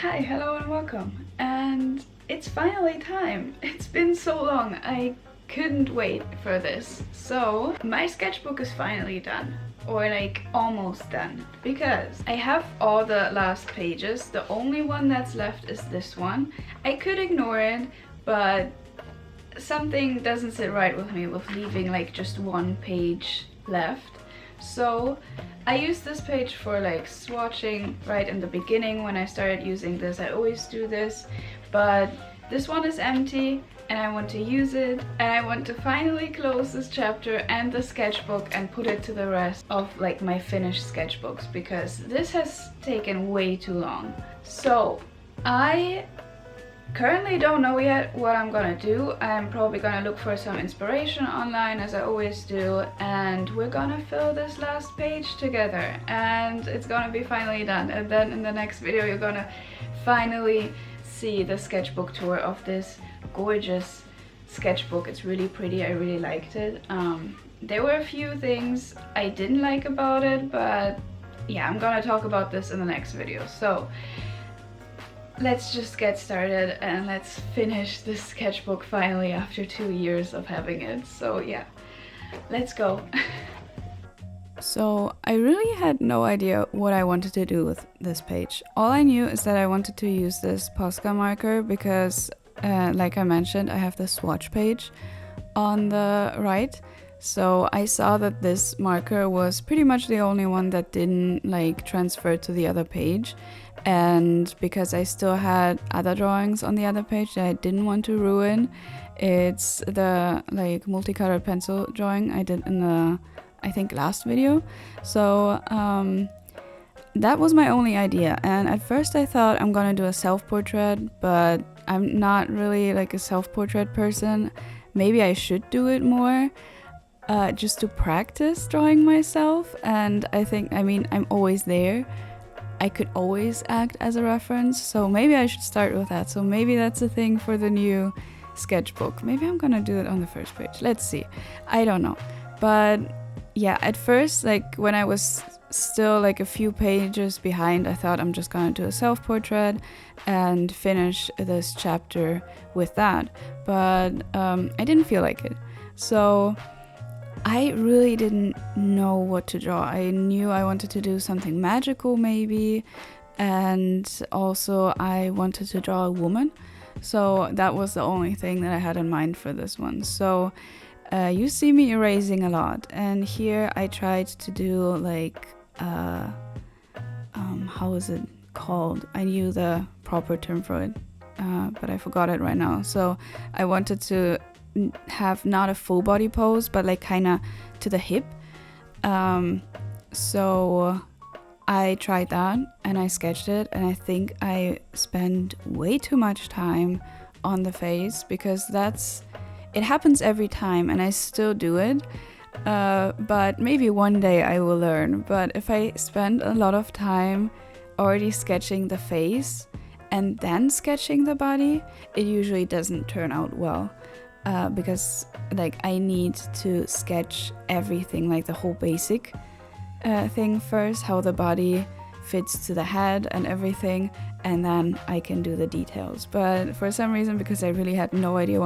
Hi, hello and welcome. And it's finally time. It's been so long. I couldn't wait for this. So my sketchbook is finally done. Or like almost done. Because I have all the last pages. The only one that's left is this one. I could ignore it, but something doesn't sit right with me with leaving like just one page left. So I used this page for like swatching right in the beginning when I started using this. I always do this, but this one is empty and I want to use it, and I want to finally close this chapter and the sketchbook and put it to the rest of like my finished sketchbooks, because this has taken way too long. So I currently don't know yet what I'm gonna do. I'm probably gonna look for some inspiration online, as I always do, and we're gonna fill this last page together and it's gonna be finally done. And then in the next video you're gonna finally see the sketchbook tour of this gorgeous sketchbook. It's really pretty. I really liked it. There were a few things I didn't like about it, but yeah, I'm gonna talk about this in the next video. So let's just get started and let's finish this sketchbook finally after 2 years of having it. So yeah, let's go. So I really had no idea what I wanted to do with this page. All I knew is that I wanted to use this Posca marker because like I mentioned, I have the swatch page on the right. So I saw that this marker was pretty much the only one that didn't like transfer to the other page. And because I still had other drawings on the other page that I didn't want to ruin, it's the like multicolored pencil drawing I did in the, I think, last video. So that was my only idea. And at first I thought I'm gonna do a self-portrait, but I'm not really like a self-portrait person. Maybe I should do it more. Just to practice drawing myself. And I think, I mean, I'm always there. I could always act as a reference, so maybe I should start with that. So maybe that's a thing for the new sketchbook. Maybe I'm gonna do it on the first page. Let's see. I don't know. But yeah, at first, like when I was still like a few pages behind, I thought I'm just gonna do a self-portrait and finish this chapter with that. But I didn't feel like it. So I really didn't know what to draw. I knew I wanted to do something magical maybe, and also I wanted to draw a woman. So that was the only thing that I had in mind for this one. So you see me erasing a lot, and here I tried to do like, how is it called? I knew the proper term for it, but I forgot it right now. So I wanted to have not a full body pose, but like kind of to the hip. So I tried that and I sketched it, and I think I spent way too much time on the face, because it happens every time and I still do it. But maybe one day I will learn. But if I spend a lot of time already sketching the face and then sketching the body, it usually doesn't turn out well. Because like I need to sketch everything, like the whole basic thing first, how the body fits to the head and everything, and then I can do the details. But for some reason, because I really had no idea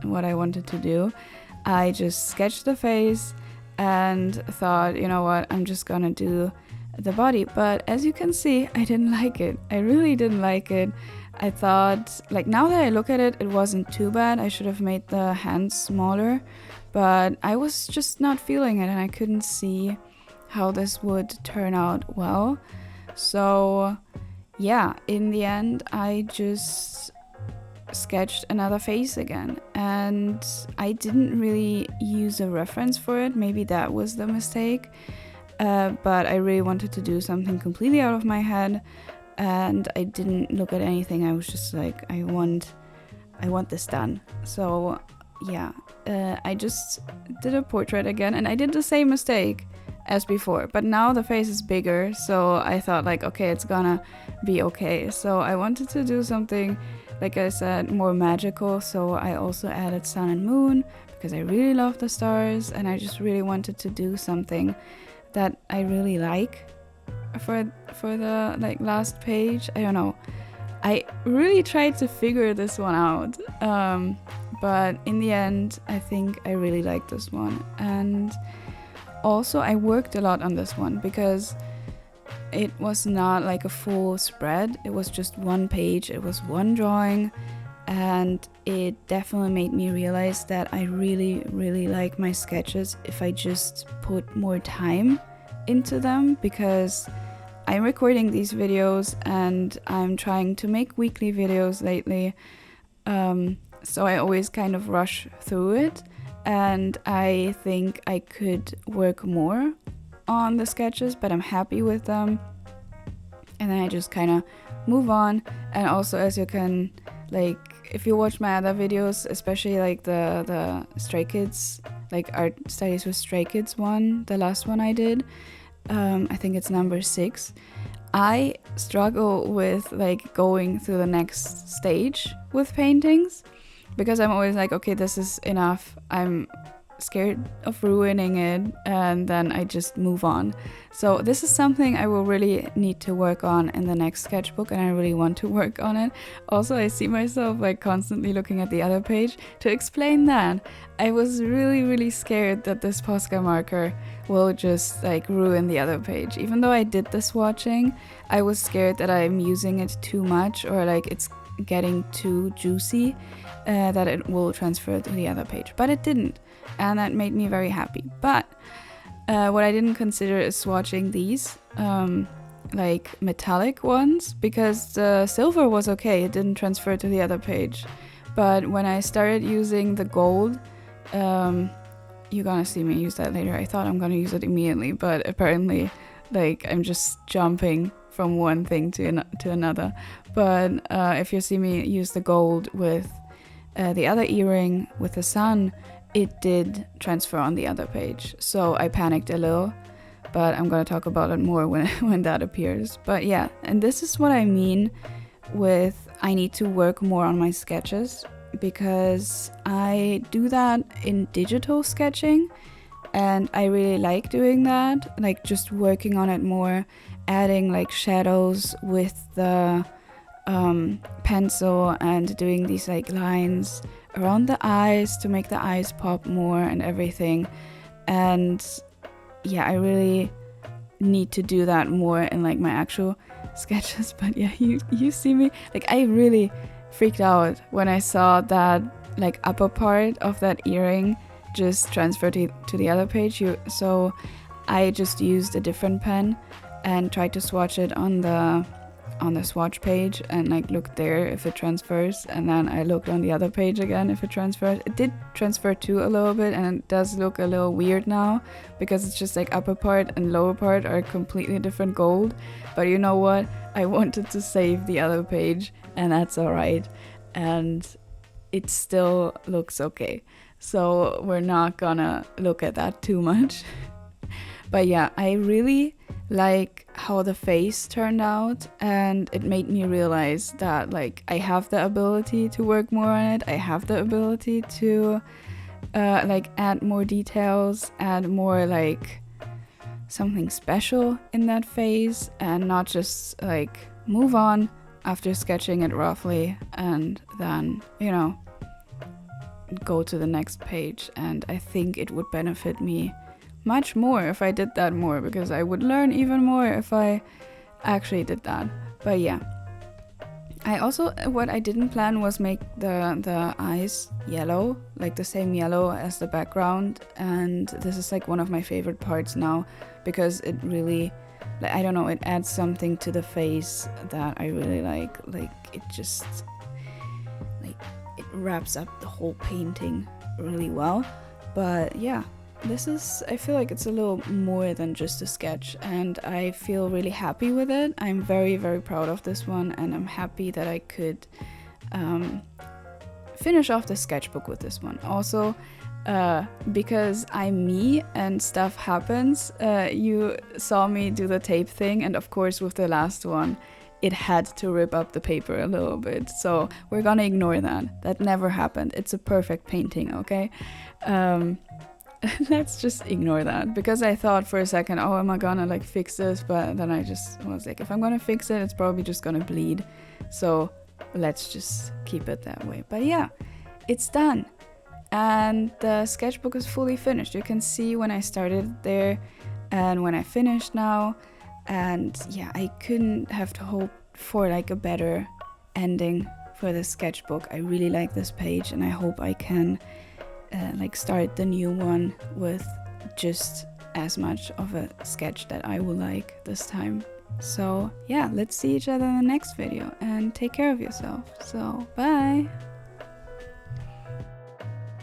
what I wanted to do, I just sketched the face and thought, you know what, I'm just gonna do the body. But as you can see, I didn't like it. I really didn't like it. I thought, like, now that I look at it, it wasn't too bad. I should have made the hands smaller, but I was just not feeling it and I couldn't see how this would turn out well. So yeah, in the end, I just sketched another face again, and I didn't really use a reference for it. Maybe that was the mistake, but I really wanted to do something completely out of my head. And I didn't look at anything. I was just like, I want this done. So yeah, I just did a portrait again, and I did the same mistake as before, but now the face is bigger, so I thought like, okay, it's gonna be okay. So I wanted to do something, like I said, more magical. So I also added sun and moon, because I really love the stars, and I just really wanted to do something that I really like for the like last page. I don't know. I really tried to figure this one out, but in the end, I think I really like this one. And also, I worked a lot on this one because it was not like a full spread. It was just one page, it was one drawing, and it definitely made me realize that I really, really like my sketches if I just put more time into them, because I'm recording these videos and I'm trying to make weekly videos lately, so I always kind of rush through it, and I think I could work more on the sketches, but I'm happy with them, and then I just kind of move on. And also, as you can, like, if you watch my other videos, especially like the Stray Kids, like art studies with Stray Kids one, the last one I did, I think it's number 6, I struggle with like going through the next stage with paintings, because I'm always like, okay, this is enough, I'm scared of ruining it, and then I just move on. So this is something I will really need to work on in the next sketchbook, and I really want to work on it. Also, I see myself like constantly looking at the other page. To explain that, I was really scared that this Posca marker will just like ruin the other page. Even though I did the swatching, I was scared that I'm using it too much, or like it's getting too juicy, that it will transfer to the other page, but it didn't, and that made me very happy. But what I didn't consider is swatching these like metallic ones, because the silver was okay, it didn't transfer to the other page. But when I started using the gold, you're gonna see me use that later. I thought I'm gonna use it immediately, but apparently like I'm just jumping from one thing to another. But if you see me use the gold with the other earring with the sun, it did transfer on the other page. So I panicked a little, but I'm gonna talk about it more when that appears. But yeah, and this is what I mean with I need to work more on my sketches, because I do that in digital sketching and I really like doing that, like just working on it more, adding like shadows with the pencil and doing these like lines around the eyes to make the eyes pop more and everything. And yeah, I really need to do that more in like my actual sketches. But yeah, you see me, like I really freaked out when I saw that like upper part of that earring just transferred to the other page. So I just used a different pen and tried to swatch it on the swatch page and like looked there if it transfers, and then I looked on the other page again if it transfers. It did transfer too a little bit, and it does look a little weird now because it's just like upper part and lower part are completely different gold. But you know what, I wanted to save the other page, and that's alright, and it still looks okay, so we're not gonna look at that too much. But yeah, I really like how the face turned out, and it made me realize that like I have the ability to work more on it. I have the ability to like add more details, add more like something special in that face, and not just like move on after sketching it roughly and then, you know, go to the next page. And I think it would benefit me much more if I did that more, because I would learn even more if I actually did that. But yeah, I also, what I didn't plan was make the eyes yellow, like the same yellow as the background, and this is like one of my favorite parts now, because it really, like, I don't know, it adds something to the face that I really like it just, like, it wraps up the whole painting really well. But yeah, this is, I feel like it's a little more than just a sketch, and I feel really happy with it. I'm very proud of this one, and I'm happy that I could finish off the sketchbook with this one. Also, because I'm me and stuff happens, you saw me do the tape thing, and of course with the last one it had to rip up the paper a little bit, so we're gonna ignore that. That never happened. It's a perfect painting, okay? let's just ignore that, because I thought for a second, oh, am I gonna like fix this? But then I just was like, if I'm gonna fix it, it's probably just gonna bleed. So let's just keep it that way. But yeah, it's done. And the sketchbook is fully finished. You can see when I started there and when I finished now. And yeah, I couldn't have hoped for like a better ending for the sketchbook. I really like this page, and I hope I can like start the new one with just as much of a sketch that I will like this time. So yeah, let's see each other in the next video, and take care of yourself. So bye.